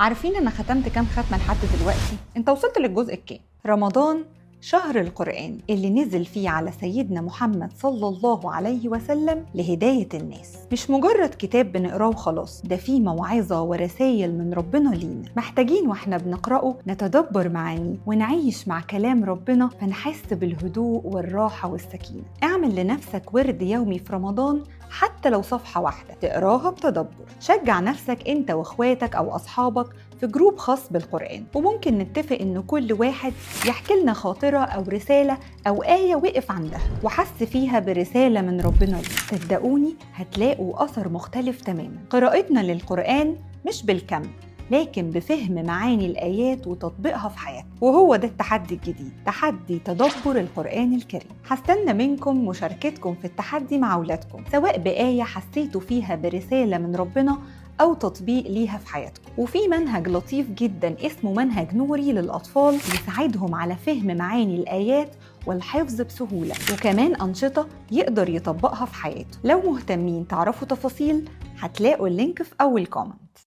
عارفين أنا ختمت كام ختمة لحد دلوقتي؟ أنت وصلت للجزء الكام؟ رمضان شهر القرآن اللي نزل فيه على سيدنا محمد صلى الله عليه وسلم لهداية الناس. مش مجرد كتاب بنقراه وخلاص، ده فيه موعظة ورسائل من ربنا لينا، محتاجين واحنا بنقرأه نتدبر معانيه ونعيش مع كلام ربنا فنحس بالهدوء والراحة والسكينة. اعمل لنفسك ورد يومي في رمضان، حتى لو صفحة واحدة تقراها بتدبر. شجع نفسك انت واخواتك او اصحابك في جروب خاص بالقرآن، وممكن نتفق ان كل واحد يحكي لنا خاطرة او رسالة او آية وقف عندها وحس فيها برسالة من ربنا ليه. صدقوني هتلاقوا اثر مختلف تماما. قراءتنا للقرآن مش بالكم، لكن بفهم معاني الآيات وتطبيقها في حياتنا، وهو ده التحدي الجديد، تحدي تدبر القرآن الكريم. هستنى منكم مشاركتكم في التحدي مع أولادكم، سواء بآية حسيتوا فيها برسالة من ربنا أو تطبيق ليها في حياتكم. وفي منهج لطيف جدا اسمه منهج نوري للأطفال يساعدهم على فهم معاني الآيات والحفظ بسهولة، وكمان أنشطة يقدر يطبقها في حياته. لو مهتمين تعرفوا تفاصيل هتلاقوا اللينك في أول كومنت.